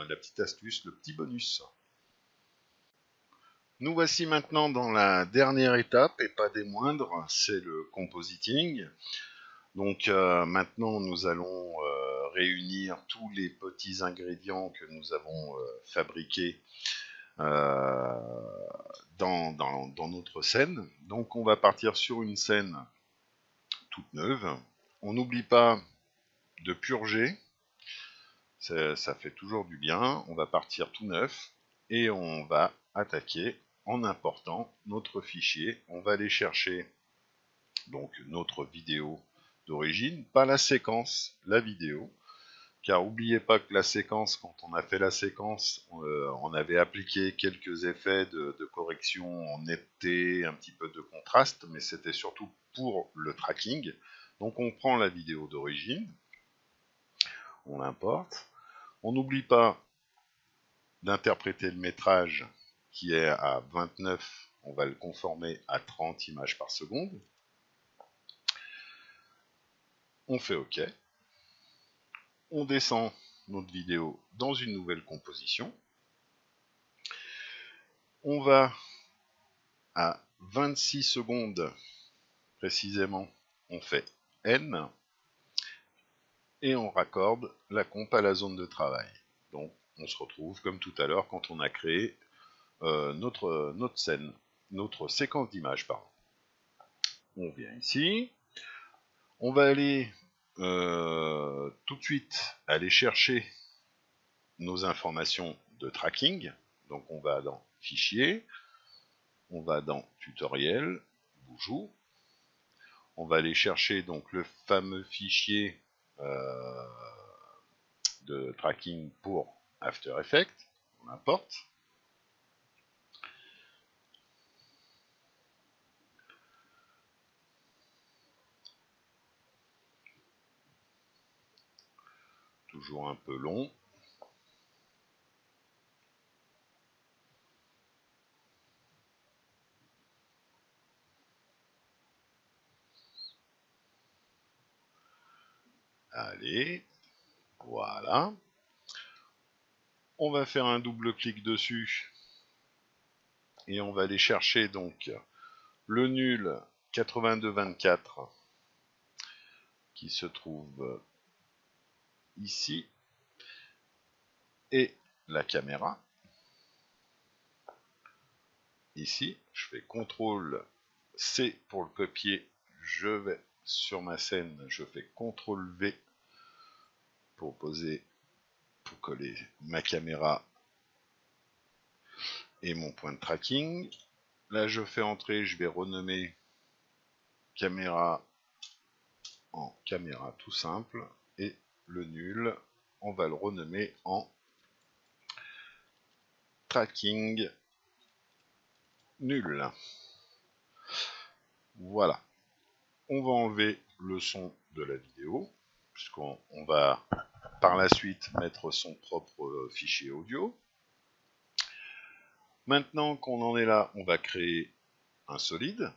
la petite astuce, le petit bonus. Nous voici maintenant dans la dernière étape, et pas des moindres, c'est le compositing. Donc maintenant nous allons réunir tous les petits ingrédients que nous avons fabriqués dans notre scène. Donc on va partir sur une scène toute neuve. On n'oublie pas de purger, ça fait toujours du bien. On va partir tout neuf et on va attaquer en important notre fichier. On va aller chercher donc notre vidéo d'origine, pas la séquence, la vidéo. Car n'oubliez pas que la séquence, quand on a fait la séquence, on avait appliqué quelques effets de correction en netteté, un petit peu de contraste, mais c'était surtout pour le tracking. Donc on prend la vidéo d'origine, on l'importe. On n'oublie pas d'interpréter le métrage qui est à 29, on va le conformer à 30 images par seconde. On fait OK. On descend notre vidéo dans une nouvelle composition. On va à 26 secondes précisément, on fait N et on raccorde la comp à la zone de travail. Donc on se retrouve comme tout à l'heure quand on a créé notre scène, notre séquence d'images. On vient ici, on va aller tout de suite aller chercher nos informations de tracking. Donc on va dans Fichier, on va dans Tutoriel, Bonjour. On va aller chercher donc le fameux fichier de tracking pour After Effects. On l'importe. Toujours un peu long. Allez, voilà. On va faire un double clic dessus et on va aller chercher donc le nul 82-24 qui se trouve ici et la caméra. Ici, je fais CTRL C pour le copier, je vais sur ma scène, je fais CTRL V pour coller ma caméra et mon point de tracking. Là, je fais entrer, je vais renommer caméra en caméra tout simple, et le nul, on va le renommer en tracking nul. Voilà. On va enlever le son de la vidéo, puisqu'on va par la suite mettre son propre fichier audio. Maintenant qu'on en est là, on va créer un solide.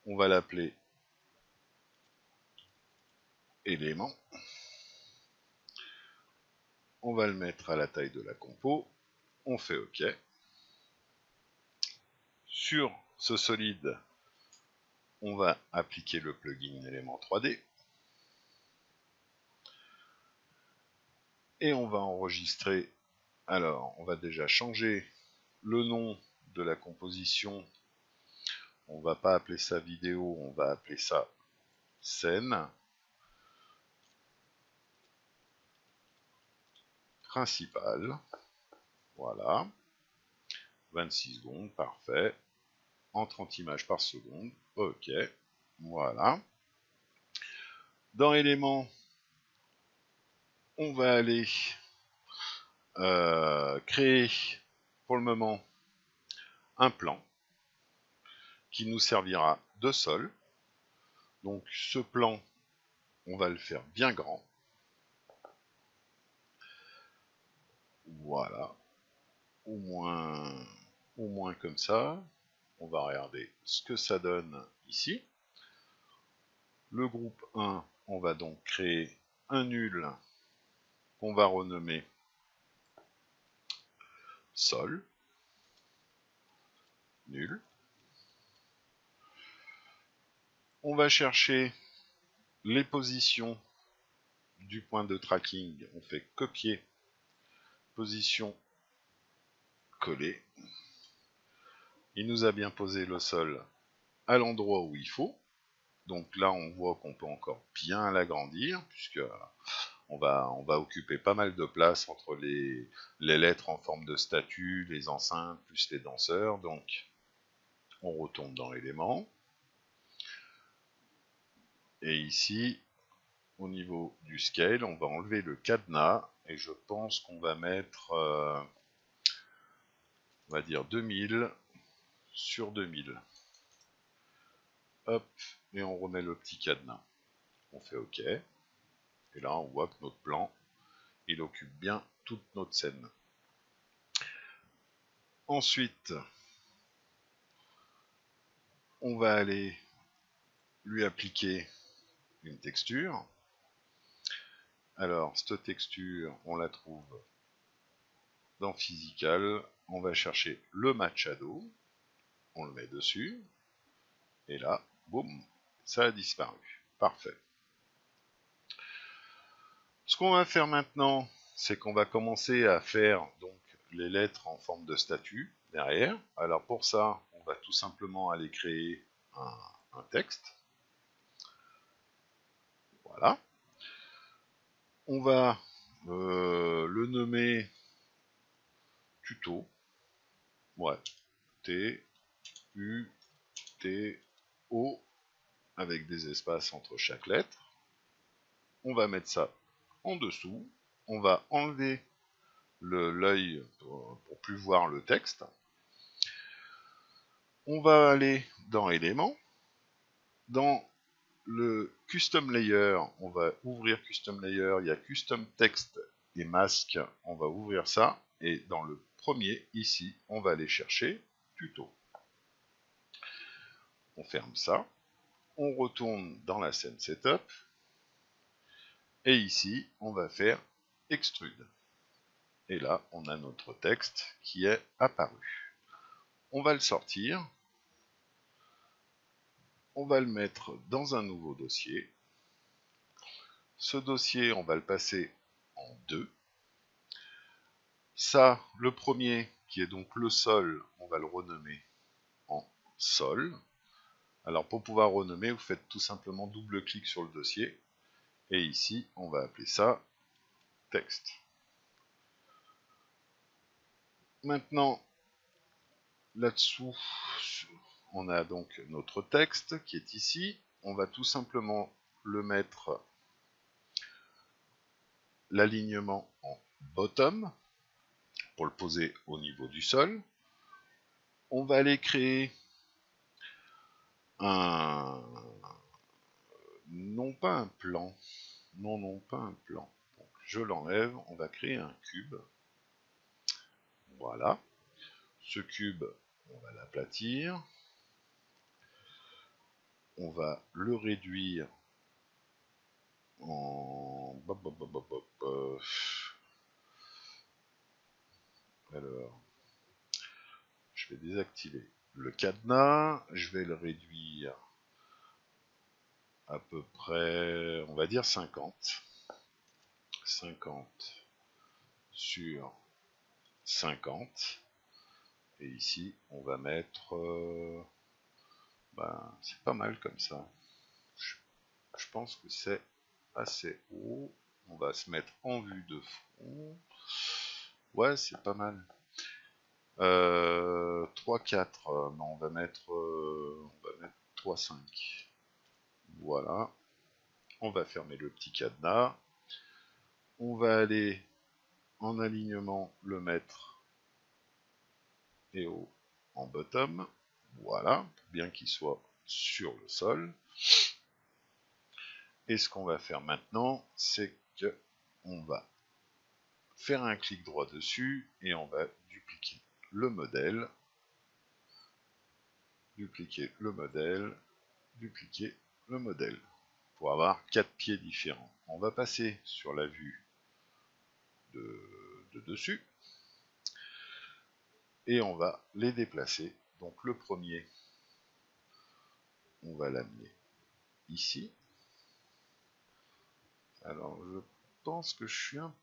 On va l'appeler élément. On va le mettre à la taille de la compo. On fait OK. Sur ce solide, on va appliquer le plugin élément 3D. Et on va enregistrer. Alors, on va déjà changer le nom de la composition. On va pas appeler ça vidéo, on va appeler ça scène principale. Voilà. 26 secondes, parfait. En 30 images par seconde. OK. Voilà. Dans éléments, on va aller créer pour le moment un plan qui nous servira de sol. Donc ce plan, on va le faire bien grand. Voilà. Au moins comme ça. On va regarder ce que ça donne ici. Le groupe 1, on va donc créer un nul qu'on va renommer sol, nul. On va chercher les positions du point de tracking. On fait copier, position, coller. Il nous a bien posé le sol à l'endroit où il faut. Donc là, on voit qu'on peut encore bien l'agrandir, puisque on va occuper pas mal de place entre les lettres en forme de statue, les enceintes, plus les danseurs. Donc, on retourne dans l'élément. Et ici, au niveau du scale, on va enlever le cadenas, et je pense qu'on va mettre, on va dire 2000 sur 2000. Hop, et on remet le petit cadenas. On fait OK. Et là, on voit que notre plan, il occupe bien toute notre scène. Ensuite, on va aller lui appliquer une texture. Alors, cette texture, on la trouve dans Physical. On va chercher le Matte Shadow. On le met dessus. Et là, boum, ça a disparu. Parfait. Ce qu'on va faire maintenant, c'est qu'on va commencer à faire donc les lettres en forme de statue derrière. Alors pour ça, on va tout simplement aller créer un texte. Voilà. On va le nommer tuto. Ouais. T, U, T, O, avec des espaces entre chaque lettre. On va mettre ça en dessous. On va enlever l'œil pour plus voir le texte. On va aller dans éléments. Dans le custom layer, on va ouvrir custom layer. Il y a custom text et masque. On va ouvrir ça. Et dans le premier, ici, on va aller chercher tuto. On ferme ça. On retourne dans la scène setup. Et ici, on va faire extrude. Et là, on a notre texte qui est apparu. On va le sortir. On va le mettre dans un nouveau dossier. Ce dossier, on va le passer en 2. Ça, le premier, qui est donc le sol, on va le renommer en sol. Alors pour pouvoir renommer, vous faites tout simplement double-clic sur le dossier. Et ici, on va appeler ça texte. Maintenant, là-dessous, on a donc notre texte qui est ici. On va tout simplement le mettre l'alignement en bottom pour le poser au niveau du sol. On va aller créer non pas un plan, non pas un plan. Donc, je l'enlève, on va créer un cube. Voilà. Ce cube, on va l'aplatir. On va le réduire en... Alors, je vais désactiver le cadenas. Je vais le réduire à peu près, on va dire 50. 50 sur 50. Et ici, on va mettre... c'est pas mal comme ça. Je pense que c'est assez haut. On va se mettre en vue de front. Ouais, c'est pas mal. 3-4. Non, on va mettre 3-5. Voilà. On va fermer le petit cadenas. On va aller en alignement le mettre et haut en bottom. Voilà, bien qu'il soit sur le sol. Et ce qu'on va faire maintenant, c'est que on va faire un clic droit dessus et on va dupliquer le modèle, dupliquer le modèle, dupliquer le modèle pour avoir 4 pieds différents. On va passer sur la vue de dessus. Et on va les déplacer. Donc le premier, on va l'amener ici. Alors je pense que je suis un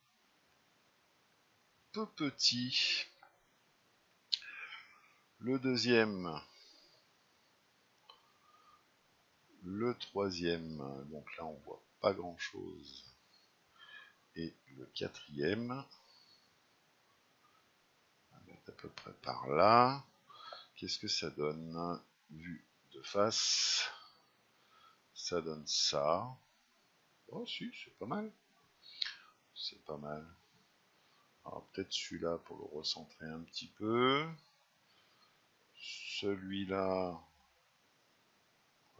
peu petit. Le deuxième, le troisième, donc là on voit pas grand chose. Et le quatrième, on va mettre à peu près par là. Qu'est-ce que ça donne vu de face? Ça donne ça. Oh si, c'est pas mal. C'est pas mal. Alors peut-être celui-là pour le recentrer un petit peu. Celui-là,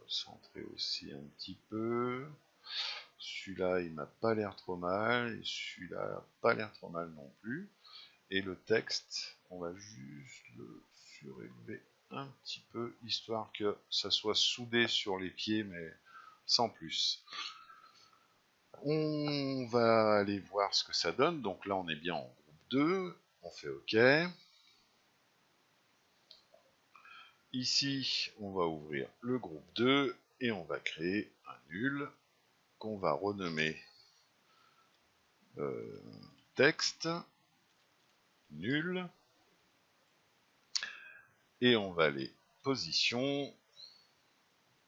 recentrer aussi un petit peu. Celui-là, il m'a pas l'air trop mal. Et celui-là, il n'a pas l'air trop mal non plus. Et le texte, on va juste le surélever un petit peu, histoire que ça soit soudé sur les pieds, mais sans plus. On va aller voir ce que ça donne. Donc là, on est bien en groupe 2. On fait OK. Ici, on va ouvrir le groupe 2 et on va créer un nul qu'on va renommer texte nul. Et on va aller position,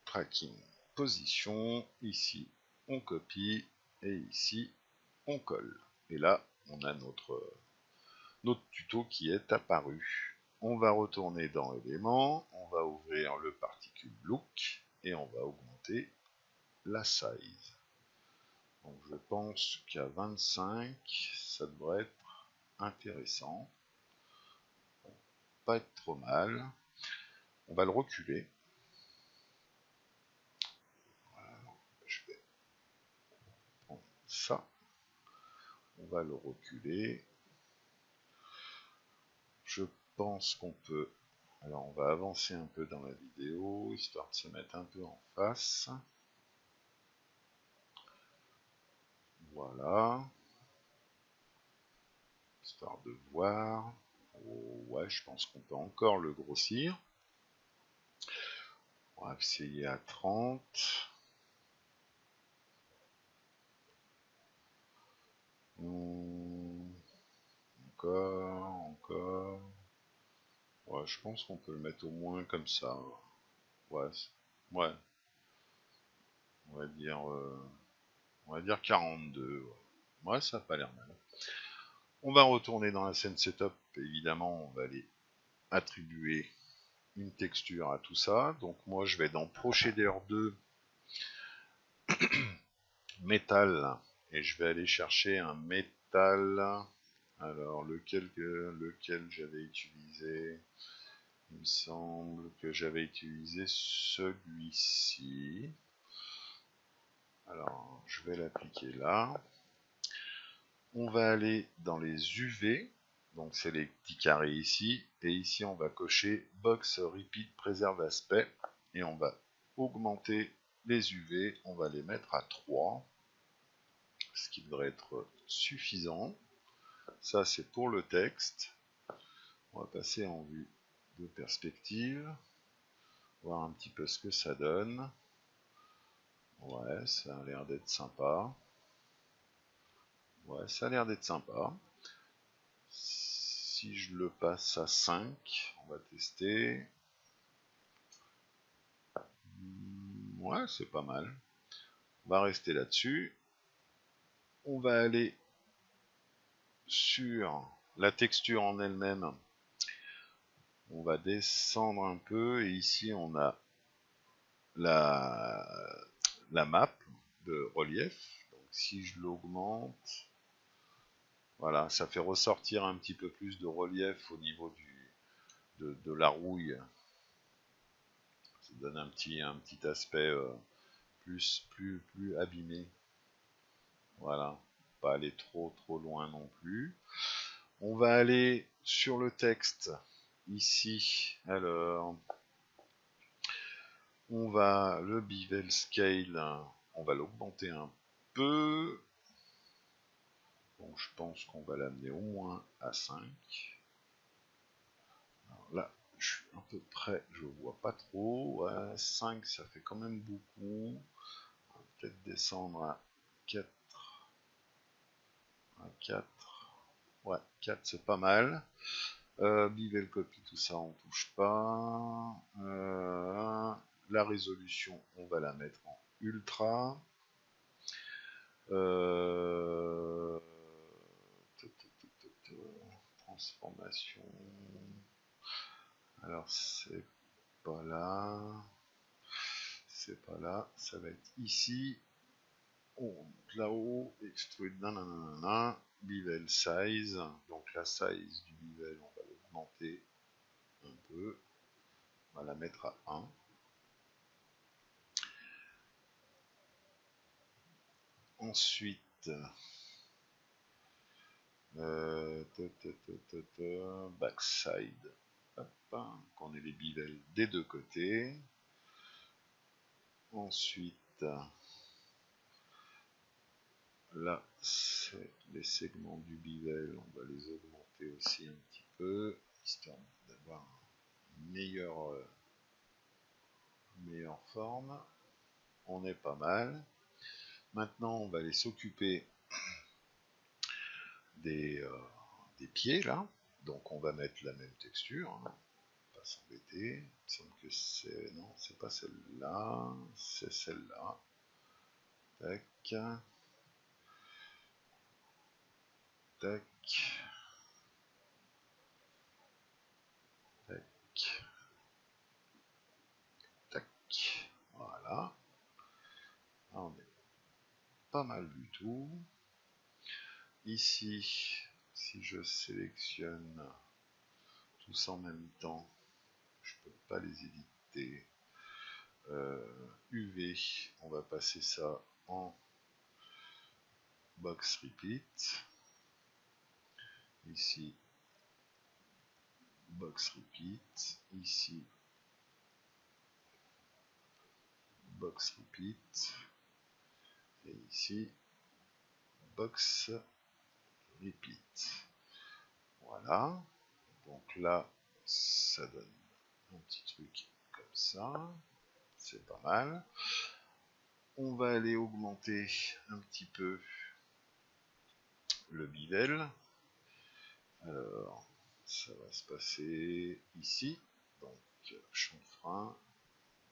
tracking, position, ici on copie et ici on colle. Et là, on a notre tuto qui est apparu. On va retourner dans éléments, on va ouvrir le particule look et on va augmenter la size. Donc je pense qu'à 25, ça devrait être intéressant. Pas être trop mal. On va le reculer. Voilà, je vais prendre ça. On va le reculer. Je pense qu'on peut... Alors on va avancer un peu dans la vidéo, histoire de se mettre un peu en face. Voilà. Histoire de voir. Oh, ouais, je pense qu'on peut encore le grossir. On va essayer à 30. Encore. Ouais, je pense qu'on peut le mettre au moins comme ça. Ouais, ouais. On va dire 42. Ouais, ouais, ça n'a pas l'air mal. On va retourner dans la scène setup. Évidemment, on va aller attribuer une texture à tout ça. Donc moi, je vais dans Procédure 2, métal, et je vais aller chercher un métal. Alors, lequel j'avais utilisé? Il me semble que j'avais utilisé celui-ci. Alors, je vais l'appliquer là. On va aller dans les UV, donc c'est les petits carrés ici, et ici on va cocher Box Repeat Preserve Aspect, et on va augmenter les UV, on va les mettre à 3, ce qui devrait être suffisant. Ça c'est pour le texte. On va passer en vue de perspective, voir un petit peu ce que ça donne. Ouais, ça a l'air d'être sympa. Ouais, ça a l'air d'être sympa. Si je le passe à 5, on va tester. Ouais, c'est pas mal. On va rester là-dessus. On va aller sur la texture en elle-même. On va descendre un peu et ici on a la map de relief. Donc si je l'augmente, voilà, ça fait ressortir un petit peu plus de relief au niveau de la rouille. Ça donne un petit aspect plus abîmé. Voilà, pas aller trop loin non plus. On va aller sur le texte ici. Alors, on va le bevel scale, on va l'augmenter un peu. Donc je pense qu'on va l'amener au moins à 5. Alors là, je suis un peu près, je vois pas trop. Ouais, 5, ça fait quand même beaucoup. On va peut-être descendre à 4. À 4. Ouais, 4 c'est pas mal. Bevel copy, tout ça on touche pas. La résolution, on va la mettre en ultra. Transformation. Alors c'est pas là. C'est pas là. Ça va être ici. On monte là-haut. Extrude. Nanana. Bevel size. Donc la size du bevel, on va l'augmenter un peu. On va la mettre à 1. Ensuite, backside. Hop, qu'on ait les bivels des deux côtés. Ensuite, là, c'est les segments du bivel. On va les augmenter aussi un petit peu, histoire d'avoir une meilleure forme. On est pas mal. Maintenant, on va aller s'occuper des pieds, là. Donc, on va mettre la même texture. Hein. Pas s'embêter. Il me semble que c'est... Non, c'est pas celle-là. C'est celle-là. Tac. Tac. Tac. Tac. Voilà. Là, on est pas mal du tout. Ici, si je sélectionne tous en même temps, je peux pas les éditer. UV, on va passer ça en box repeat. Ici, box repeat. Ici, box repeat. Et ici, box repeat. Voilà. Donc là, ça donne un petit truc comme ça. C'est pas mal. On va aller augmenter un petit peu le bivel. Alors, ça va se passer ici. Donc, champ de frein,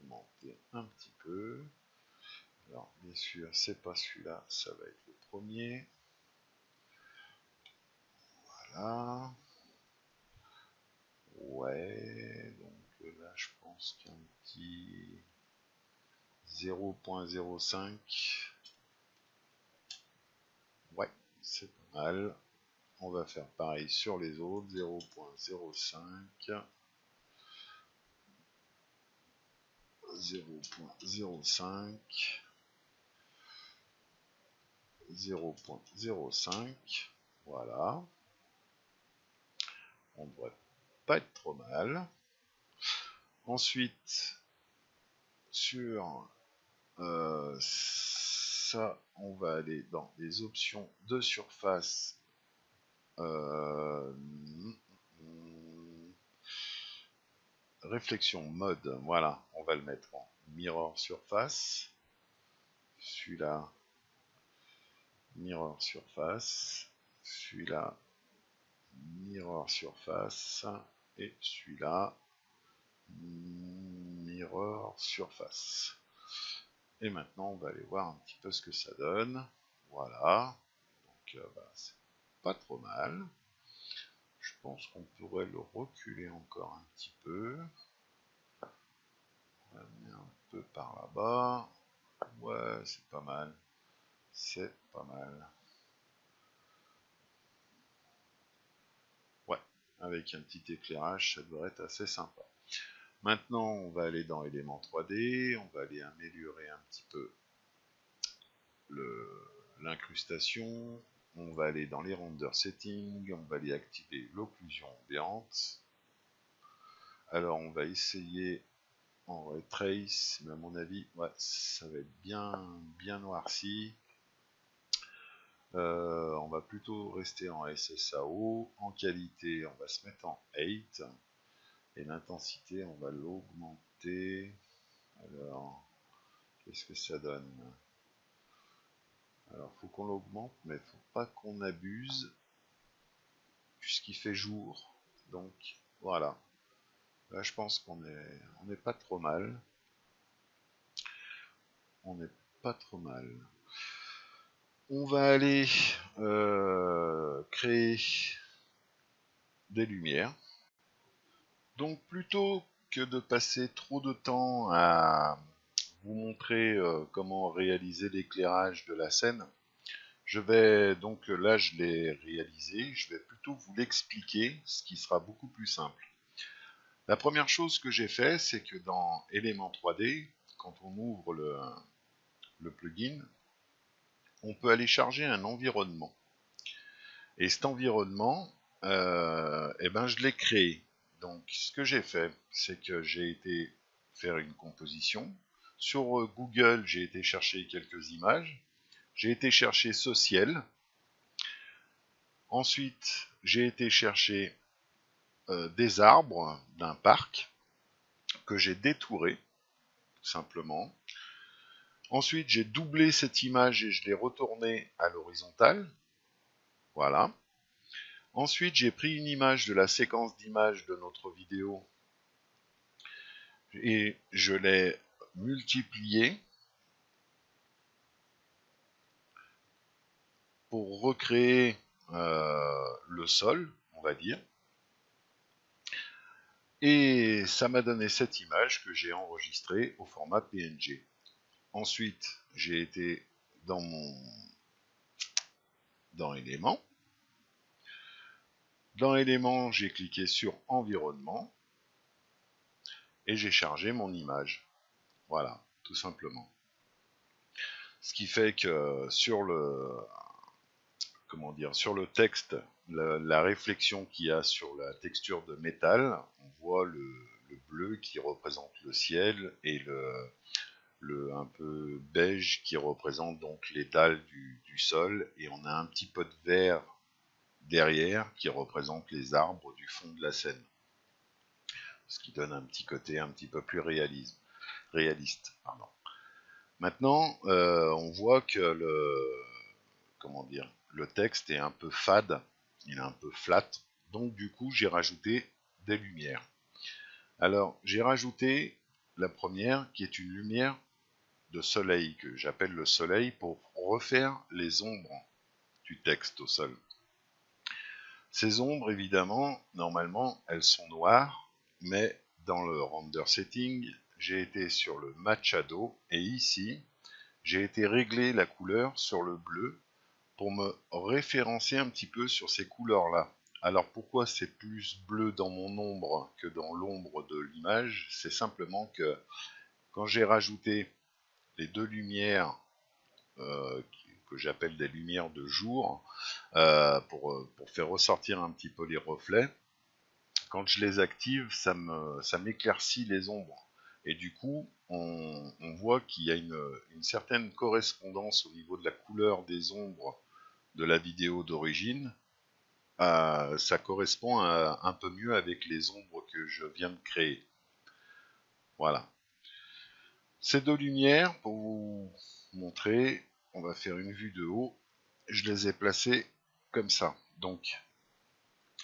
augmenter un petit peu. Alors, bien sûr, c'est pas celui-là, ça va être le premier. Voilà. Ouais, donc là, je pense qu'un petit 0.05. Ouais, c'est pas mal. On va faire pareil sur les autres, 0.05. 0.05. 0.05. Voilà. On ne devrait pas être trop mal. Ensuite, sur ça, on va aller dans les options de surface. Réflexion mode, voilà, on va le mettre en mirror surface. Celui-là, mirror surface. Celui-là, mirror surface. Et celui-là, mirror surface. Et maintenant, on va aller voir un petit peu ce que ça donne. Voilà. Donc, c'est pas trop mal. Je pense qu'on pourrait le reculer encore un petit peu. On va venir un peu par là-bas. Ouais, c'est pas mal. C'est pas mal. Ouais, avec un petit éclairage, ça devrait être assez sympa. Maintenant, on va aller dans Éléments 3D. On va aller améliorer un petit peu l'incrustation. On va aller dans les render settings. On va aller activer l'occlusion ambiante. Alors, on va essayer en ray trace, mais à mon avis, ouais, ça va être bien noirci. On va plutôt rester en SSAO. En qualité, on va se mettre en 8. Et l'intensité, on va l'augmenter. Alors, qu'est-ce que ça donne? Alors, faut qu'on l'augmente, mais faut pas qu'on abuse, puisqu'il fait jour. Donc, voilà. Là, je pense on n'est pas trop mal. On n'est pas trop mal. On va aller créer des lumières. Donc, plutôt que de passer trop de temps à vous montrer comment réaliser l'éclairage de la scène, je vais donc là je l'ai réalisé, je vais plutôt vous l'expliquer, ce qui sera beaucoup plus simple. La première chose que j'ai fait, c'est que dans Element 3D, quand on ouvre le plugin, on peut aller charger un environnement. Et cet environnement, eh ben, je l'ai créé. Donc ce que j'ai fait, c'est que j'ai été faire une composition. Sur Google, j'ai été chercher quelques images. J'ai été chercher ce ciel. Ensuite, j'ai été chercher des arbres d'un parc que j'ai détouré, tout simplement. Ensuite, j'ai doublé cette image et je l'ai retournée à l'horizontale. Voilà. Ensuite, j'ai pris une image de la séquence d'images de notre vidéo et je l'ai multipliée pour recréer le sol, on va dire. Et ça m'a donné cette image que j'ai enregistrée au format PNG. Ensuite, j'ai été dans Éléments. Dans Éléments, j'ai cliqué sur Environnement et j'ai chargé mon image. Voilà, tout simplement. Ce qui fait que sur sur le texte, la réflexion qu'il y a sur la texture de métal, on voit le bleu qui représente le ciel et le un peu beige qui représente donc les dalles du sol, et on a un petit peu de vert derrière qui représente les arbres du fond de la scène, ce qui donne un petit côté un petit peu plus réaliste. Pardon. Maintenant, on voit que le texte est un peu fade, il est un peu flat, donc du coup j'ai rajouté des lumières. Alors j'ai rajouté la première qui est une lumière de soleil que j'appelle le soleil pour refaire les ombres du texte au sol. Ces ombres, évidemment, normalement, elles sont noires, mais dans le render setting, j'ai été sur le match shadow et ici, j'ai été régler la couleur sur le bleu pour me référencer un petit peu sur ces couleurs-là. Alors pourquoi c'est plus bleu dans mon ombre que dans l'ombre de l'image? C'est simplement que quand j'ai rajouté les deux lumières que j'appelle des lumières de jour, pour faire ressortir un petit peu les reflets, quand je les active, ça m'éclaircit les ombres. Et du coup, on voit qu'il y a une certaine correspondance au niveau de la couleur des ombres de la vidéo d'origine. Ça correspond un peu mieux avec les ombres que je viens de créer. Voilà. Ces deux lumières, pour vous montrer, on va faire une vue de haut. Je les ai placées comme ça. Donc,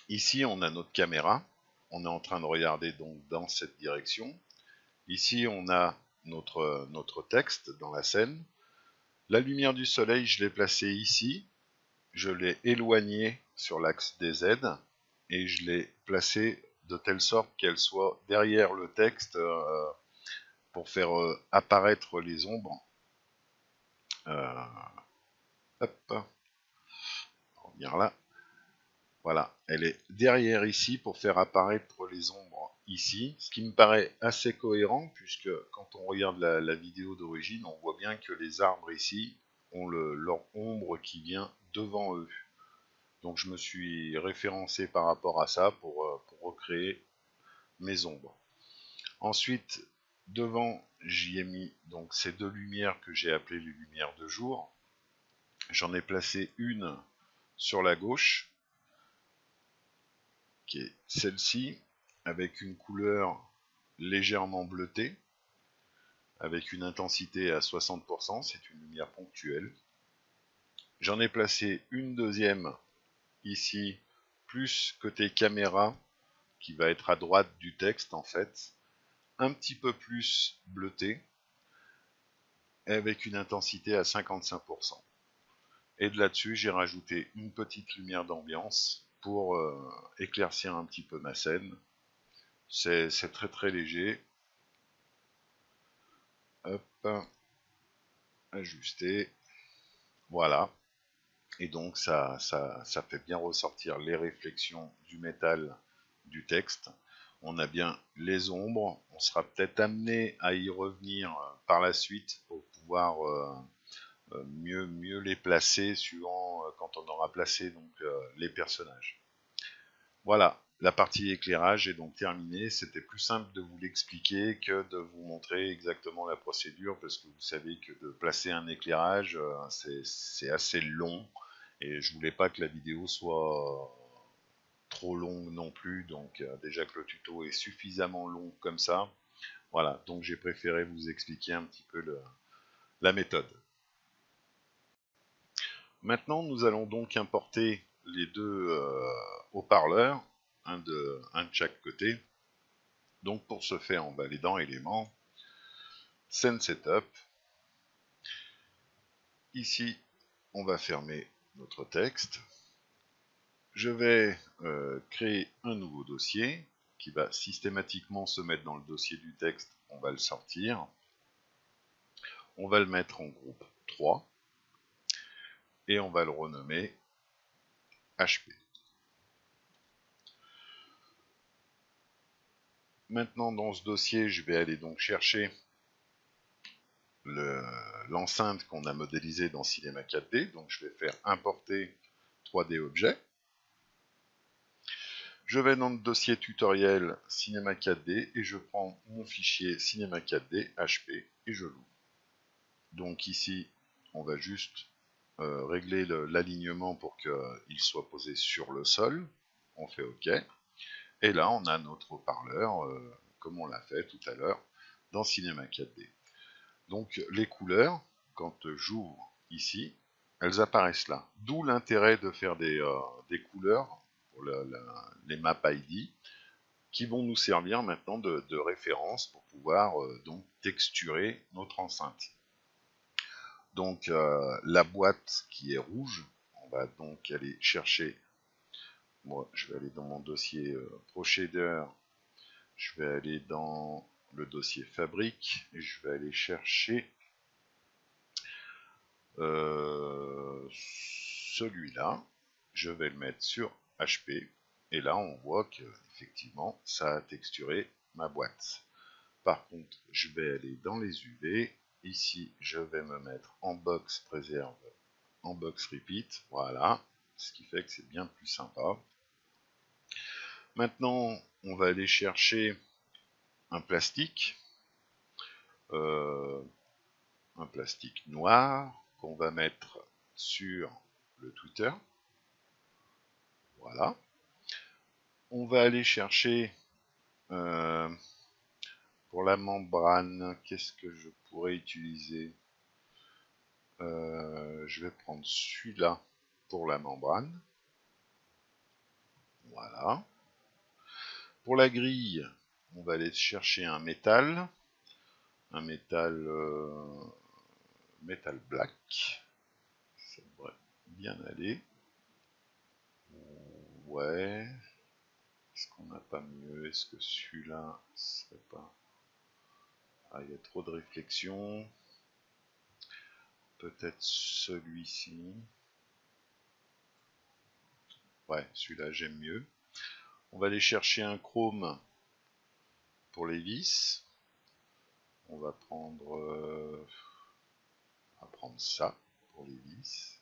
ici, on a notre caméra. On est en train de regarder donc dans cette direction. Ici, on a notre texte dans la scène. La lumière du soleil, je l'ai placée ici. Je l'ai éloignée sur l'axe des Z et je l'ai placée de telle sorte qu'elle soit derrière le texte pour faire apparaître les ombres. Hop, on va revenir là. Voilà, elle est derrière ici pour faire apparaître les ombres ici, ce qui me paraît assez cohérent puisque quand on regarde la vidéo d'origine, on voit bien que les arbres ici ont leur ombre qui vient devant eux. Donc je me suis référencé par rapport à ça pour recréer mes ombres. Ensuite, devant, j'y ai mis donc ces deux lumières que j'ai appelées les lumières de jour. J'en ai placé une sur la gauche, qui est celle-ci, avec une couleur légèrement bleutée, avec une intensité à 60%, c'est une lumière ponctuelle. J'en ai placé une deuxième ici, plus côté caméra, qui va être à droite du texte en fait, un petit peu plus bleuté, avec une intensité à 55%. Et de là-dessus, j'ai rajouté une petite lumière d'ambiance pour éclaircir un petit peu ma scène. C'est très très léger. Hop, ajuster. Voilà. Et donc ça fait bien ressortir les réflexions du métal du texte. On a bien les ombres. On sera peut-être amené à y revenir par la suite pour pouvoir mieux les placer suivant quand on aura placé donc les personnages. Voilà, la partie éclairage est donc terminée. C'était plus simple de vous l'expliquer que de vous montrer exactement la procédure, parce que vous savez que de placer un éclairage, c'est assez long, et je voulais pas que la vidéo soit trop longue non plus, donc déjà que le tuto est suffisamment long comme ça. Voilà, donc j'ai préféré vous expliquer un petit peu la méthode. Maintenant, nous allons donc importer les deux haut-parleurs, un de chaque côté. Donc pour ce faire, on va aller dans éléments, scène setup. Ici, on va fermer notre texte. Je vais créer un nouveau dossier qui va systématiquement se mettre dans le dossier du texte. On va le sortir. On va le mettre en groupe 3 et on va le renommer HP. Maintenant, dans ce dossier, je vais aller donc chercher l'enceinte qu'on a modélisée dans Cinema 4D. Donc je vais faire importer 3D objet. Je vais dans le dossier tutoriel Cinema 4D et je prends mon fichier Cinema 4D HP et je l'ouvre. Donc ici, on va juste régler l'alignement pour qu'il soit posé sur le sol. On fait OK. Et là, on a notre haut-parleur, comme on l'a fait tout à l'heure, dans Cinema 4D. Donc les couleurs, quand j'ouvre ici, elles apparaissent là. D'où l'intérêt de faire des couleurs pour les maps ID, qui vont nous servir maintenant de référence pour pouvoir donc texturer notre enceinte. Donc la boîte qui est rouge, on va donc aller chercher, moi je vais aller dans mon dossier ProShader, je vais aller dans le dossier fabrique et je vais aller chercher celui-là, je vais le mettre sur HP et là on voit que effectivement ça a texturé ma boîte. Par contre, je vais aller dans les UV. Ici, je vais me mettre en box préserve, en box repeat. Voilà, ce qui fait que c'est bien plus sympa. Maintenant, on va aller chercher un plastique noir qu'on va mettre sur le Twitter. Voilà. On va aller chercher pour la membrane, qu'est-ce que je pourrais utiliser? Je vais prendre celui-là pour la membrane. Voilà. Pour la grille, on va aller chercher un métal métal black. Ça devrait bien aller. Ouais. Est-ce qu'on n'a pas mieux? Est-ce que celui-là serait pas... Ah, il y a trop de réflexion. Peut-être celui-ci. Ouais, celui-là j'aime mieux. On va aller chercher un chrome pour les vis. On va prendre, ça pour les vis.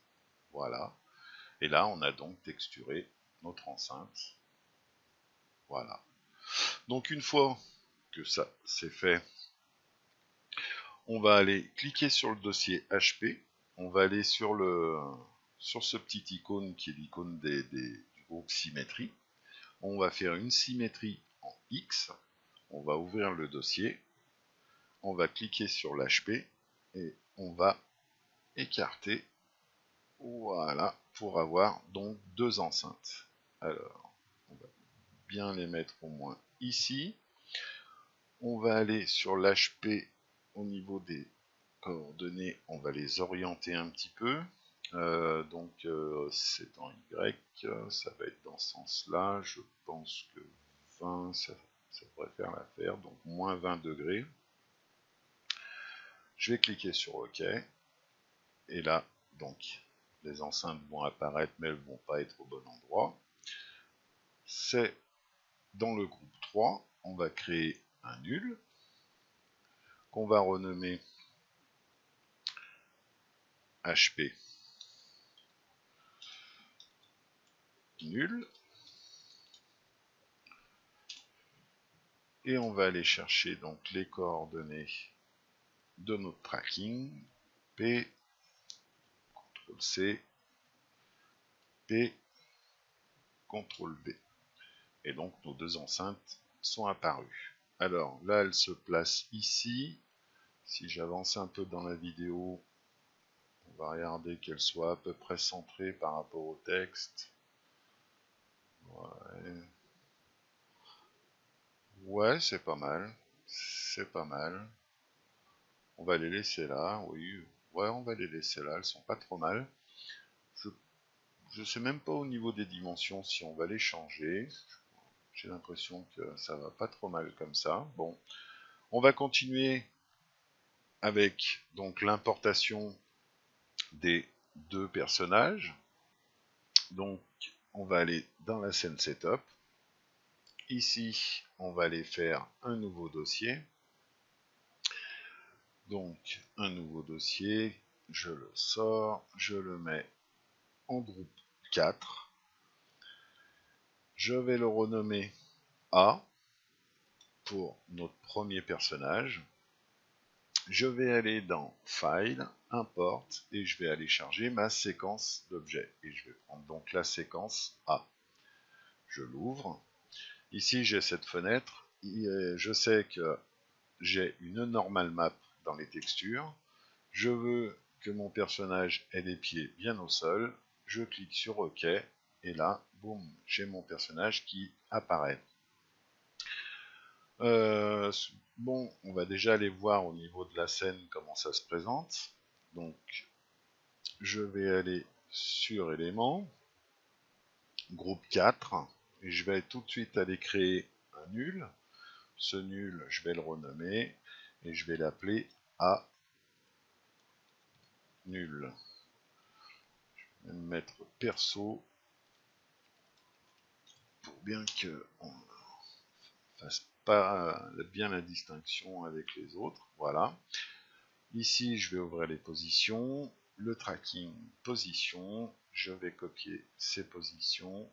Voilà. Et là, on a donc texturé notre enceinte. Voilà. Donc une fois que ça c'est fait, on va aller cliquer sur le dossier HP. on va aller sur ce petit icône qui est l'icône du groupe symétrie. On va faire une symétrie en X. On va ouvrir le dossier. On va cliquer sur l'HP et on va écarter. Voilà, pour avoir donc deux enceintes. Alors, on va bien les mettre au moins ici. On va aller sur l'HP au niveau des coordonnées, on va les orienter un petit peu. C'est en Y, ça va être dans ce sens-là. Je pense que 20, ça devrait faire l'affaire, donc moins 20 degrés. Je vais cliquer sur OK. Et là, donc, les enceintes vont apparaître, mais elles ne vont pas être au bon endroit. C'est dans le groupe 3, on va créer un nul, qu'on va renommer HP nul. Et on va aller chercher donc les coordonnées de notre tracking. P, CTRL-C, P, CTRL-V. Et donc nos deux enceintes sont apparues. Alors là, elles se placent ici. Si j'avance un peu dans la vidéo, on va regarder qu'elles soient à peu près centrées par rapport au texte. Ouais, c'est pas mal. C'est pas mal. On va les laisser là, oui. Ouais, on va les laisser là, elles sont pas trop mal. Je sais même pas au niveau des dimensions si on va les changer. J'ai l'impression que ça va pas trop mal comme ça. Bon, on va continuer avec donc l'importation des deux personnages. Donc, on va aller dans la scène setup. Ici, on va aller faire un nouveau dossier. Donc, un nouveau dossier, je le sors, je le mets en groupe 4. Je vais le renommer A pour notre premier personnage. Je vais aller dans File, Import, et je vais aller charger ma séquence d'objets. Et je vais prendre donc la séquence A. Je l'ouvre. Ici, j'ai cette fenêtre. Je sais que j'ai une normal map dans les textures. Je veux que mon personnage ait les pieds bien au sol. Je clique sur OK. Et là, boum, j'ai mon personnage qui apparaît. Bon, on va déjà aller voir au niveau de la scène comment ça se présente. Donc, je vais aller sur éléments, groupe 4, et je vais tout de suite aller créer un nul. Ce nul, je vais le renommer, et je vais l'appeler A nul. Je vais mettre perso, pour bien qu'on fasse pas bien la distinction avec les autres. Voilà. Ici, je vais ouvrir les positions, le tracking position, je vais copier ces positions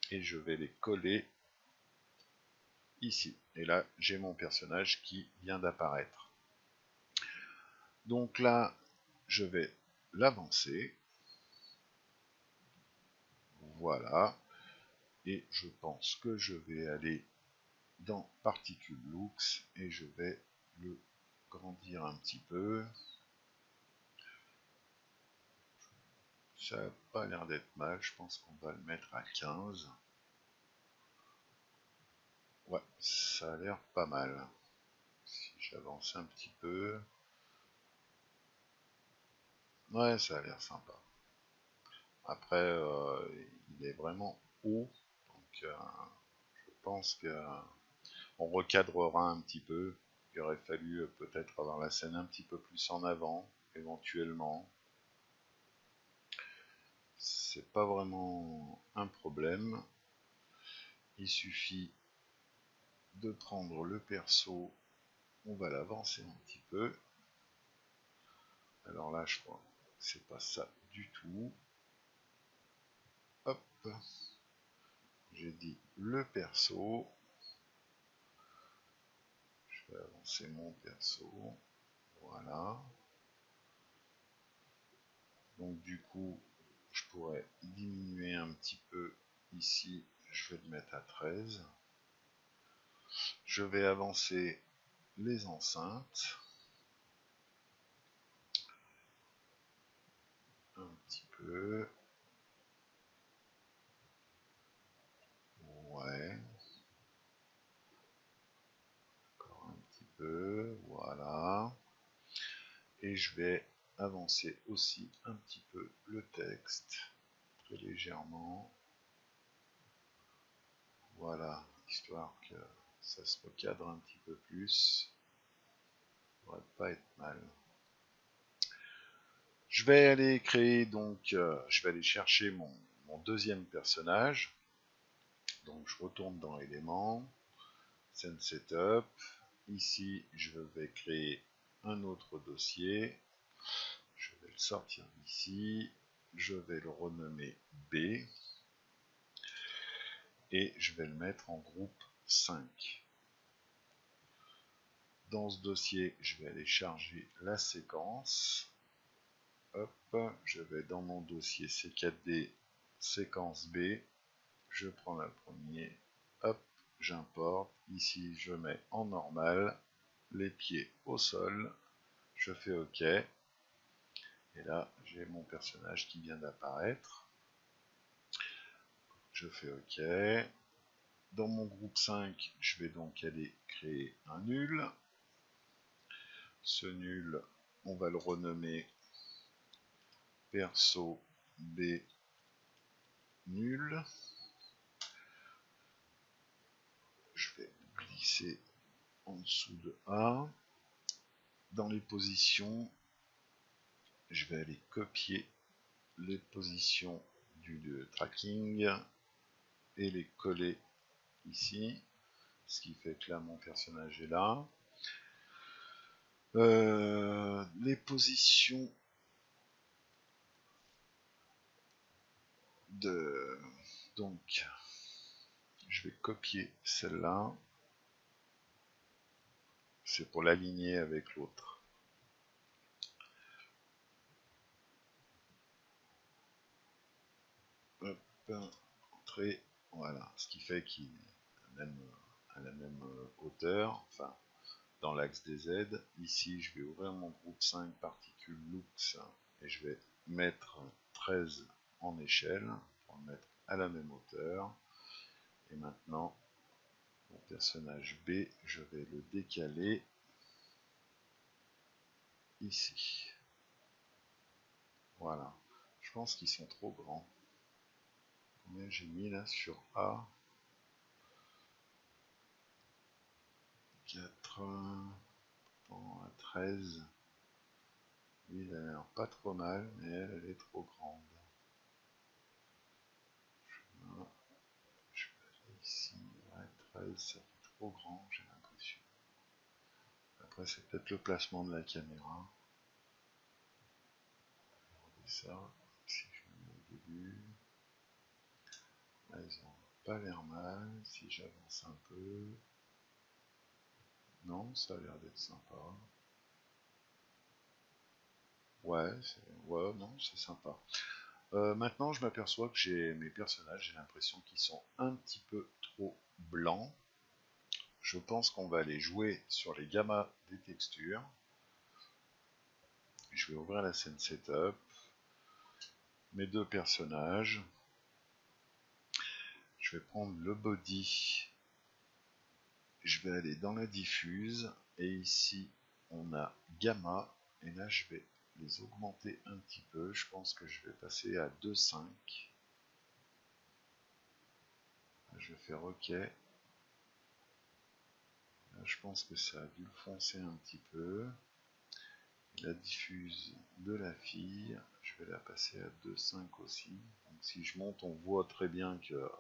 et je vais les coller ici. Et là, j'ai mon personnage qui vient d'apparaître. Donc là, je vais l'avancer. Voilà. Et je pense que je vais aller dans Particle Looks et je vais le grandir un petit peu. Ça n'a pas l'air d'être mal, je pense qu'on va le mettre à 15. Ouais, ça a l'air pas mal. Si j'avance un petit peu. Ouais, ça a l'air sympa. Après, il est vraiment haut. Donc, je pense qu'on recadrera un petit peu. Il aurait fallu peut-être avoir la scène un petit peu plus en avant, éventuellement. C'est pas vraiment un problème. Il suffit de prendre le perso. On va l'avancer un petit peu. Alors là, je crois que c'est pas ça du tout. Hop. J'ai dit le perso. Je vais avancer mon perso. Voilà. Donc du coup, je pourrais diminuer un petit peu ici, je vais le mettre à 13. Je vais avancer les enceintes. Un petit peu. Ouais. Encore un petit peu. Voilà. Et je vais avancer aussi un petit peu le texte. Très légèrement. Voilà. Histoire que ça se recadre un petit peu plus. Ça devrait pas être mal. Je vais aller créer donc, je vais aller chercher mon deuxième personnage. Donc je retourne dans éléments, scène setup. Ici, je vais créer un autre dossier. Je vais le sortir d'ici. Je vais le renommer B. Et je vais le mettre en groupe 5. Dans ce dossier, je vais aller charger la séquence. Hop, je vais dans mon dossier C4D, séquence B. Je prends la première, hop, j'importe. Ici, je mets en normal, les pieds au sol. Je fais OK. Et là, j'ai mon personnage qui vient d'apparaître. Je fais OK. Dans mon groupe 5, je vais donc aller créer un nul. Ce nul, on va le renommer perso B nul. Je vais glisser en dessous de A. Dans les positions, je vais aller copier les positions du tracking et les coller ici, ce qui fait que là mon personnage est là. Les positions de... Donc, je vais copier celle-là. C'est pour l'aligner avec l'autre. Hop, entrée, voilà, ce qui fait qu'il est à la même hauteur, enfin, dans l'axe des Z. Ici, je vais ouvrir mon groupe 5 particules looks et je vais mettre 13 en échelle pour le mettre à la même hauteur. Et maintenant, mon personnage B, je vais le décaler ici. Voilà. Je pense qu'ils sont trop grands. Combien j'ai mis là sur A? 4 à 13. Oui, il a l'air pas trop mal, mais elle est trop grande. Je vais aller ici. Ouais, 13, ça fait trop grand, j'ai l'impression. Après, c'est peut-être le placement de la caméra. Regardez ça. Si je me mets au début. Là, ils ont pas l'air mal. Si j'avance un peu. Non, ça a l'air d'être sympa. Ouais, non, c'est sympa. Maintenant, je m'aperçois que mes personnages, j'ai l'impression qu'ils sont un petit peu trop blancs. Je pense qu'on va aller jouer sur les gammas des textures. Je vais ouvrir la scène setup. Mes deux personnages. Je vais prendre le body. Je vais aller dans la diffuse. Et ici, on a gamma. Et là, je vais les augmenter un petit peu. Je pense que je vais passer à 2,5. Je vais faire OK. Là, je pense que ça a dû le foncer un petit peu. La diffuse de la fille, je vais la passer à 2,5 aussi. Donc, si je monte, on voit très bien que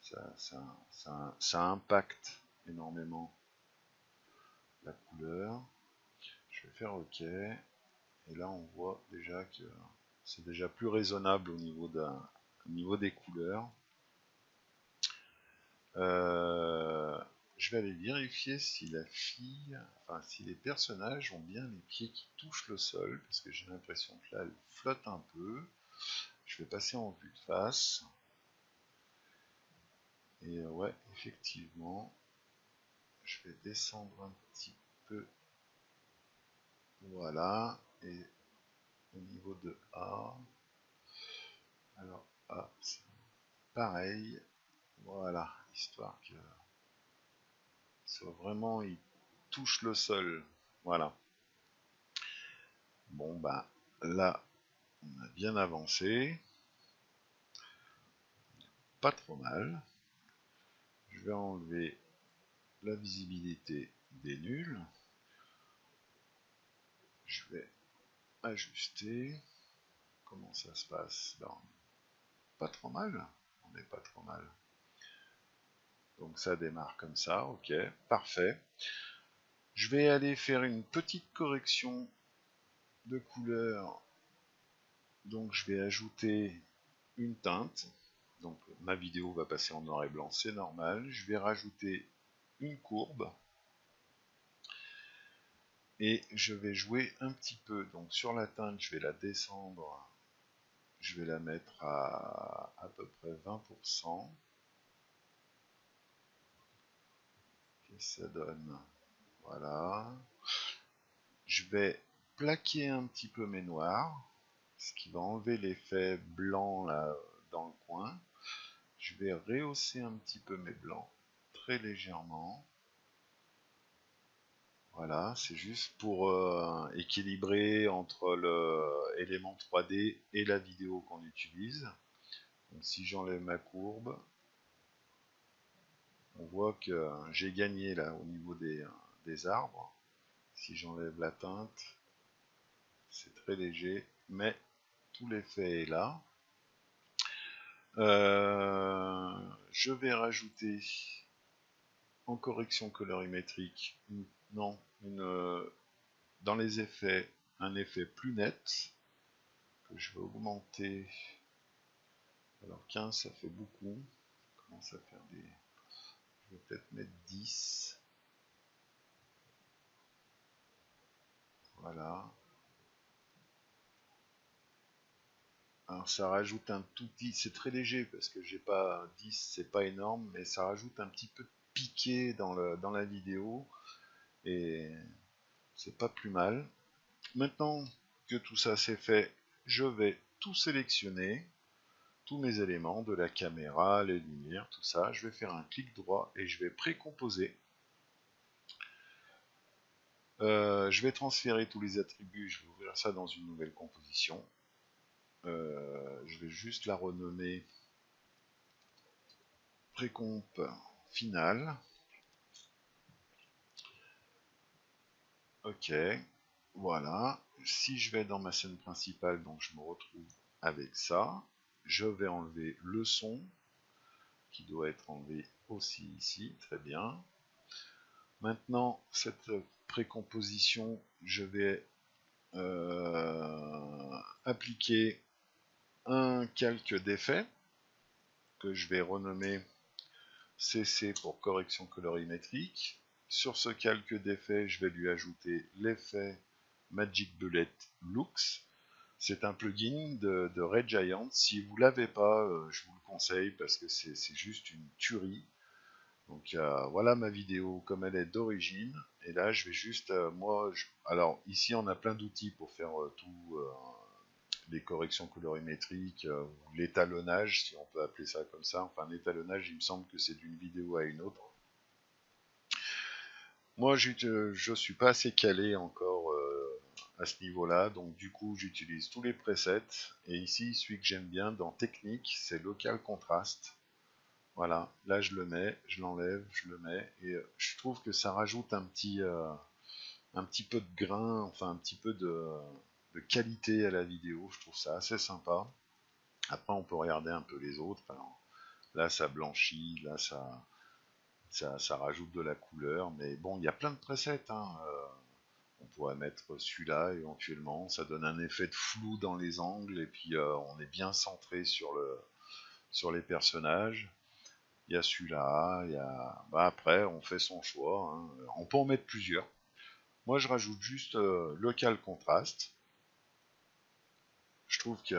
ça impacte énormément la couleur. Je vais faire OK. Et là, on voit déjà que c'est déjà plus raisonnable au niveau des couleurs. je vais aller vérifier si la fille, enfin si les personnages ont bien les pieds qui touchent le sol, parce que j'ai l'impression que là elle flotte un peu. Je vais passer en vue de face. Et ouais, effectivement, je vais descendre un petit peu. Voilà. Et au niveau de A, alors A, c'est pareil. Voilà, histoire que soit vraiment il touche le sol. Voilà. Bon bah là, on a bien avancé. Pas trop mal. Je vais enlever la visibilité des nuls. Je vais ajuster. Comment ça se passe? Ben, pas trop mal. On n'est pas trop mal. Donc ça démarre comme ça, ok, parfait. Je vais aller faire une petite correction de couleur. Donc je vais ajouter une teinte. Donc ma vidéo va passer en noir et blanc, c'est normal. Je vais rajouter une courbe. Et je vais jouer un petit peu. Donc sur la teinte, je vais la descendre. Je vais la mettre à peu près 20%. Qu'est-ce que ça donne? Voilà. Je vais plaquer un petit peu mes noirs, ce qui va enlever l'effet blanc là dans le coin. Je vais rehausser un petit peu mes blancs, très légèrement. Voilà, c'est juste pour équilibrer entre l'élément 3D et la vidéo qu'on utilise. Donc si j'enlève ma courbe, on voit que j'ai gagné là au niveau des arbres. Si j'enlève la teinte, c'est très léger, mais tout l'effet est là. Je vais rajouter en correction colorimétrique, dans les effets, un effet plus net, que je vais augmenter. Alors 15 ça fait beaucoup, je commence à faire des... Je vais peut-être mettre 10. Voilà. Alors ça rajoute un tout petit, c'est très léger parce que j'ai pas 10, c'est pas énorme, mais ça rajoute un petit peu de piqué dans la vidéo et c'est pas plus mal. Maintenant que tout ça c'est fait, je vais tout sélectionner, tous mes éléments de la caméra, les lumières, tout ça. Je vais faire un clic droit et je vais précomposer. Je vais transférer tous les attributs, je vais ouvrir ça dans une nouvelle composition. Je vais juste la renommer précomp final. Ok, voilà. Si je vais dans ma scène principale, donc je me retrouve avec ça. Je vais enlever le son, qui doit être enlevé aussi ici, très bien. Maintenant, cette précomposition, je vais appliquer un calque d'effet, que je vais renommer CC pour correction colorimétrique. Sur ce calque d'effet, je vais lui ajouter l'effet Magic Bullet Looks. C'est un plugin de Red Giant. Si vous ne l'avez pas, je vous le conseille parce que c'est juste une tuerie. Donc voilà ma vidéo comme elle est d'origine. Et là, je vais juste, alors ici, on a plein d'outils pour faire tout, les corrections colorimétriques, ou l'étalonnage, si on peut appeler ça comme ça. Enfin, l'étalonnage, il me semble que c'est d'une vidéo à une autre. Moi, je suis pas assez calé encore à ce niveau-là, donc du coup, j'utilise tous les presets. Et ici, celui que j'aime bien dans Technique, c'est Local Contrast. Voilà, là je le mets, je l'enlève, je le mets, et je trouve que ça rajoute un petit peu de grain, enfin un petit peu de qualité à la vidéo, je trouve ça assez sympa. Après on peut regarder un peu les autres, alors, là ça blanchit, là ça rajoute de la couleur, mais bon, il y a plein de presets, hein. On pourrait mettre celui-là éventuellement, ça donne un effet de flou dans les angles, et puis on est bien centré sur les personnages. il y a celui-là, il y a... Bah, après, on fait son choix, hein. On peut en mettre plusieurs. Moi, je rajoute juste local contraste. Je trouve que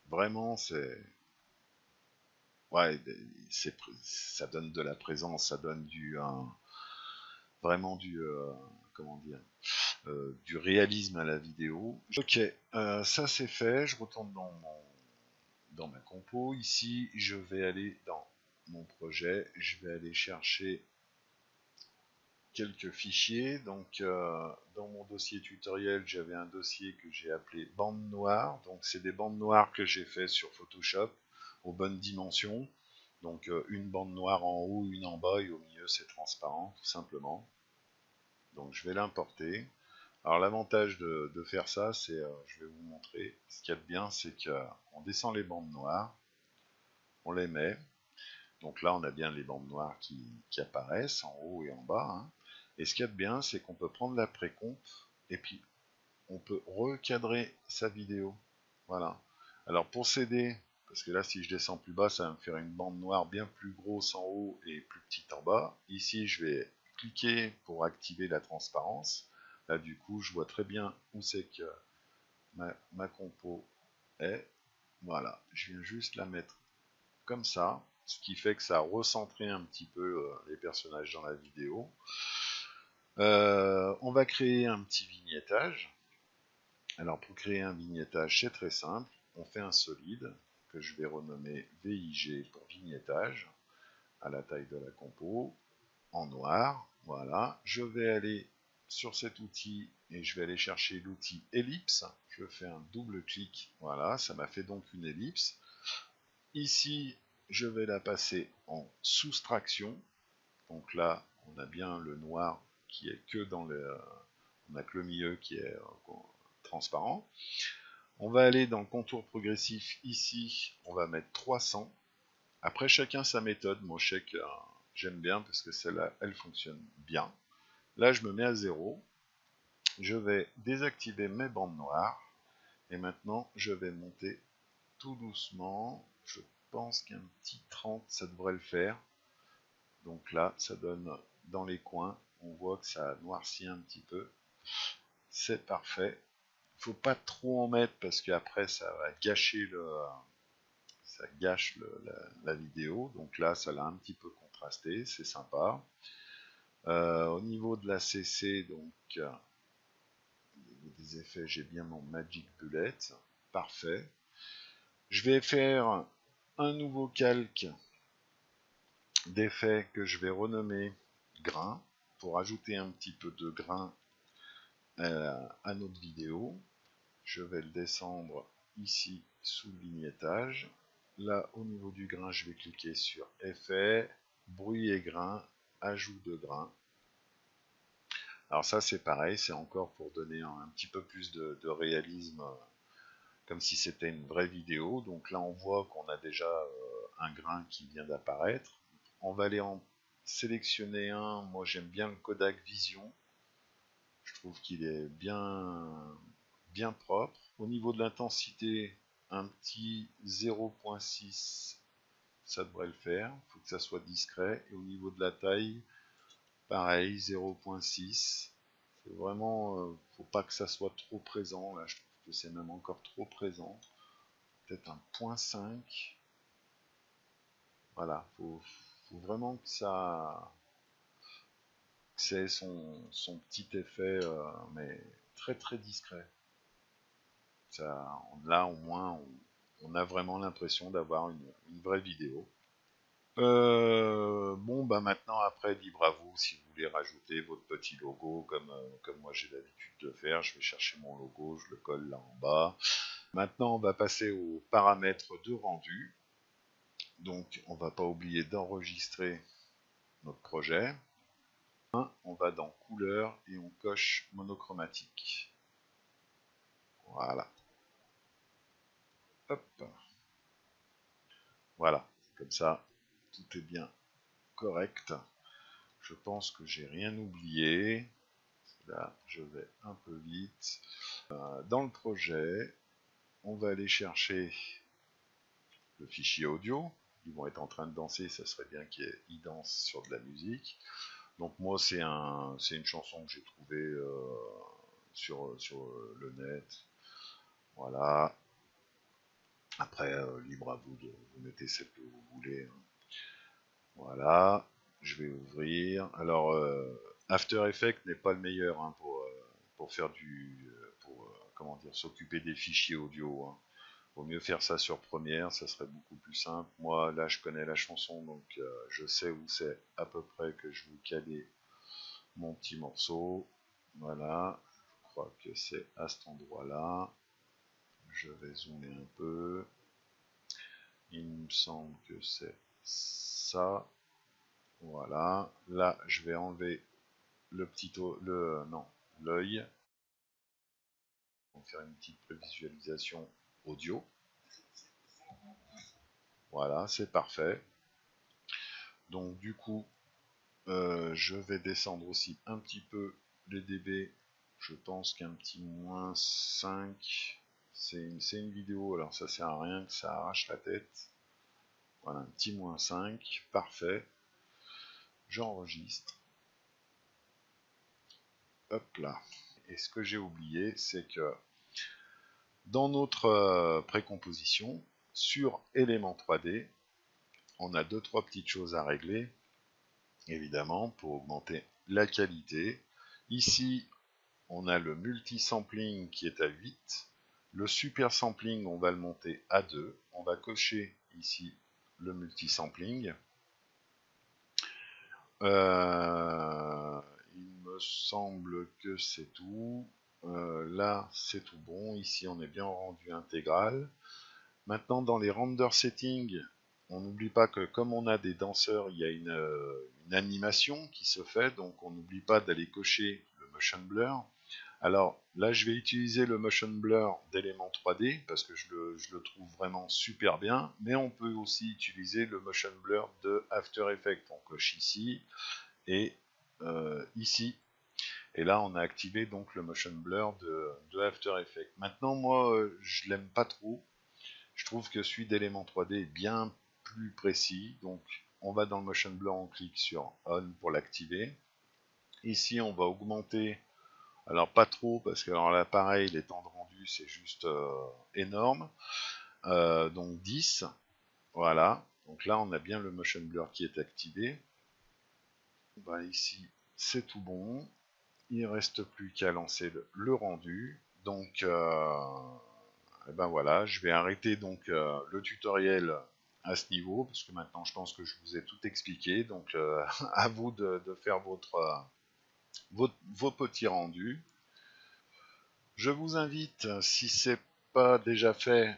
vraiment, c'est... Ouais, ça donne de la présence, ça donne vraiment du... comment dire, du réalisme à la vidéo. Ok, ça c'est fait, je retourne dans ma compo. Ici, je vais aller dans mon projet, je vais aller chercher quelques fichiers. Donc, dans mon dossier tutoriel, j'avais un dossier que j'ai appelé bande noire. Donc, c'est des bandes noires que j'ai fait sur Photoshop aux bonnes dimensions. Donc, une bande noire en haut, une en bas, et au milieu, c'est transparent, tout simplement. Donc, je vais l'importer. Alors, l'avantage de faire ça, c'est, je vais vous montrer. Ce qu'il y a de bien, c'est qu'on descend les bandes noires, on les met. Donc là, on a bien les bandes noires qui apparaissent en haut et en bas, hein. Et ce qu'il y a de bien, c'est qu'on peut prendre la précomp et puis on peut recadrer sa vidéo. Voilà. Alors pour s'aider, parce que là, si je descends plus bas, ça va me faire une bande noire bien plus grosse en haut et plus petite en bas. Ici, je vais cliquer pour activer la transparence. Là, du coup, je vois très bien où c'est que ma compo est. Voilà. Je viens juste la mettre comme ça, ce qui fait que ça a recentré un petit peu les personnages dans la vidéo. On va créer un petit vignettage. Alors pour créer un vignettage, c'est très simple. On fait un solide que je vais renommer VIG pour vignettage à la taille de la compo en noir. Voilà. Je vais aller sur cet outil et je vais aller chercher l'outil ellipse. Je fais un double clic. Voilà, ça m'a fait donc une ellipse. Ici, je vais la passer en soustraction. Donc là, on a bien le noir qui est que dans le... on a que le milieu qui est transparent. On va aller dans le contour progressif. Ici, on va mettre 300. Après, chacun sa méthode. Moi, je sais que j'aime bien parce que celle-là, elle fonctionne bien. Là, je me mets à 0. Je vais désactiver mes bandes noires. Et maintenant, je vais monter tout doucement. Je pense qu'un petit 30, ça devrait le faire. Donc là, ça donne dans les coins, on voit que ça noircit un petit peu. C'est parfait. Il faut pas trop en mettre parce qu'après ça va gâcher ça gâche la vidéo. Donc là, ça l'a un petit peu contrasté, c'est sympa. Au niveau de la CC, donc au niveau des effets, j'ai bien mon Magic Bullet. Parfait. Je vais faire un nouveau calque d'effet que je vais renommer grain pour ajouter un petit peu de grain à notre vidéo. Je vais le descendre ici sous le vignettage. Là, au niveau du grain, je vais cliquer sur effet, bruit et grain, ajout de grain. Alors ça, c'est pareil, c'est encore pour donner un petit peu plus de réalisme, comme si c'était une vraie vidéo. Donc là, on voit qu'on a déjà un grain qui vient d'apparaître. On va aller en sélectionner un. Moi, j'aime bien le Kodak Vision. Je trouve qu'il est bien propre. Au niveau de l'intensité, un petit 0.6, ça devrait le faire. Il faut que ça soit discret. Et au niveau de la taille, pareil, 0.6. C'est vraiment, faut pas que ça soit trop présent. Là, je trouve que c'est même encore trop présent. Peut-être un 0.5. Voilà, faut vraiment que ça, c'est son petit effet, mais très très discret. Ça, là, au moins, on a vraiment l'impression d'avoir une vraie vidéo. Bon, bah maintenant, après, libre à vous si vous voulez rajouter votre petit logo, comme moi j'ai l'habitude de faire. Je vais chercher mon logo, je le colle là en bas. Maintenant, on va passer aux paramètres de rendu. Donc, on va pas oublier d'enregistrer notre projet. On va dans couleur et on coche monochromatique. Voilà. Hop. Voilà. Comme ça, tout est bien correct. Je pense que j'ai rien oublié. Là, je vais un peu vite. Dans le projet, on va aller chercher le fichier audio. ils vont être en train de danser, ça serait bien qu'ils dansent sur de la musique. Donc moi c'est une chanson que j'ai trouvée sur le net. Voilà. Après, libre à vous de vous mettez celle que vous voulez, hein. Voilà. Je vais ouvrir. Alors, After Effects n'est pas le meilleur, hein, pour faire comment dire, s'occuper des fichiers audio, hein. Vaut mieux faire ça sur Premiere, ça serait beaucoup plus simple. Moi, là, je connais la chanson, donc je sais où c'est à peu près que je vous caler mon petit morceau. Voilà, je crois que c'est à cet endroit-là. Je vais zoomer un peu. Il me semble que c'est ça. Voilà. Là, je vais enlever le petit non, l'œil. On va faire une petite prévisualisation audio. Voilà, c'est parfait. Donc du coup, je vais descendre aussi un petit peu les dB. Je pense qu'un petit -5, c'est une vidéo, alors ça sert à rien que ça arrache la tête. Voilà, un petit -5, parfait. J'enregistre. Hop là. Et ce que j'ai oublié, c'est que dans notre précomposition, sur élément 3D, on a 2-3 petites choses à régler, évidemment, pour augmenter la qualité. Ici, on a le multi-sampling qui est à 8. Le super sampling, on va le monter à 2. On va cocher ici le multi-sampling. Il me semble que c'est tout. Là, c'est tout bon. Ici, on est bien en rendu intégral. Maintenant, dans les render settings, on n'oublie pas que comme on a des danseurs, il y a une animation qui se fait. Donc, on n'oublie pas d'aller cocher le motion blur. Alors là, je vais utiliser le motion blur d'éléments 3D parce que je le trouve vraiment super bien. Mais on peut aussi utiliser le motion blur de After Effects. On coche ici et ici. Et là, on a activé donc le motion blur de After Effects. Maintenant, moi, je l'aime pas trop. Je trouve que celui d'éléments 3D est bien plus précis. Donc, on va dans le motion blur, on clique sur On pour l'activer. Ici, on va augmenter. Alors, pas trop, parce que là, pareil, les temps de rendu, c'est juste énorme. Donc, 10. Voilà. Donc là, on a bien le motion blur qui est activé. Bah, ici, c'est tout bon. Il ne reste plus qu'à lancer le rendu. Donc, et ben voilà, je vais arrêter donc le tutoriel à ce niveau, parce que maintenant je pense que je vous ai tout expliqué. Donc, à vous de faire vos petits rendus. Je vous invite, si c'est pas déjà fait,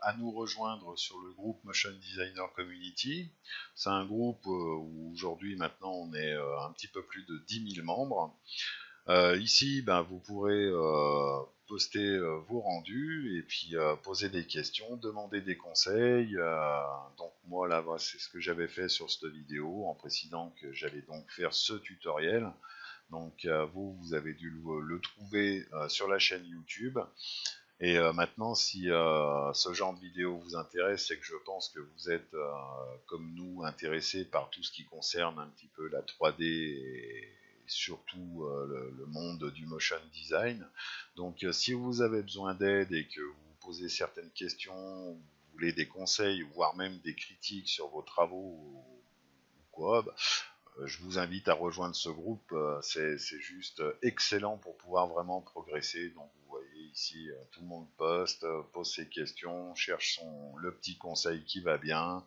à nous rejoindre sur le groupe Motion Designer Community. C'est un groupe où aujourd'hui maintenant on est un petit peu plus de 10 000 membres. Ici, ben, vous pourrez poster vos rendus et puis poser des questions, demander des conseils. Donc moi là, c'est ce que j'avais fait sur cette vidéo en précisant que j'allais donc faire ce tutoriel. Donc vous avez dû le trouver sur la chaîne YouTube. Et maintenant, si ce genre de vidéo vous intéresse, c'est que je pense que vous êtes, comme nous, intéressé par tout ce qui concerne un petit peu la 3D et surtout le monde du motion design. Donc si vous avez besoin d'aide et que vous posez certaines questions, vous voulez des conseils, voire même des critiques sur vos travaux ou quoi, bah, je vous invite à rejoindre ce groupe, c'est juste excellent pour pouvoir vraiment progresser. Donc vous voyez ici, tout le monde poste, pose ses questions, cherche le petit conseil qui va bien,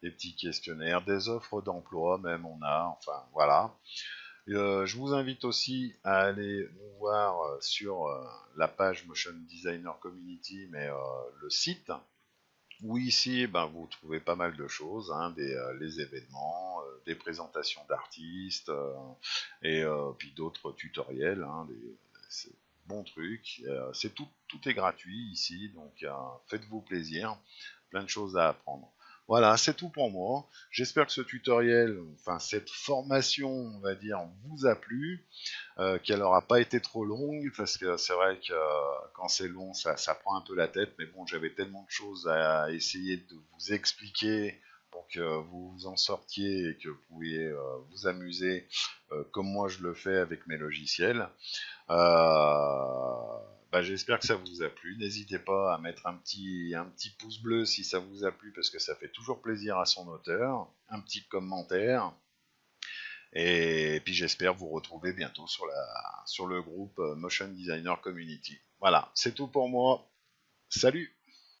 des petits questionnaires, des offres d'emploi même on a, enfin voilà. Je vous invite aussi à aller nous voir sur la page Motion Designer Community, mais le site, où ici, ben, vous trouvez pas mal de choses, hein, les événements, des présentations d'artistes, et puis d'autres tutoriels, hein, c'est bons trucs. C'est tout est gratuit ici, donc faites-vous plaisir, plein de choses à apprendre. Voilà, c'est tout pour moi. J'espère que ce tutoriel, enfin cette formation, on va dire, vous a plu. Qu'elle n'aura pas été trop longue, parce que c'est vrai que quand c'est long, ça prend un peu la tête, mais bon, j'avais tellement de choses à essayer de vous expliquer pour que vous vous en sortiez et que vous pourriez vous amuser comme moi je le fais avec mes logiciels. Bah, j'espère que ça vous a plu. N'hésitez pas à mettre un petit pouce bleu si ça vous a plu, parce que ça fait toujours plaisir à son auteur. Un petit commentaire. Et puis j'espère vous retrouver bientôt sur le groupe Motion Designer Community. Voilà, c'est tout pour moi. Salut!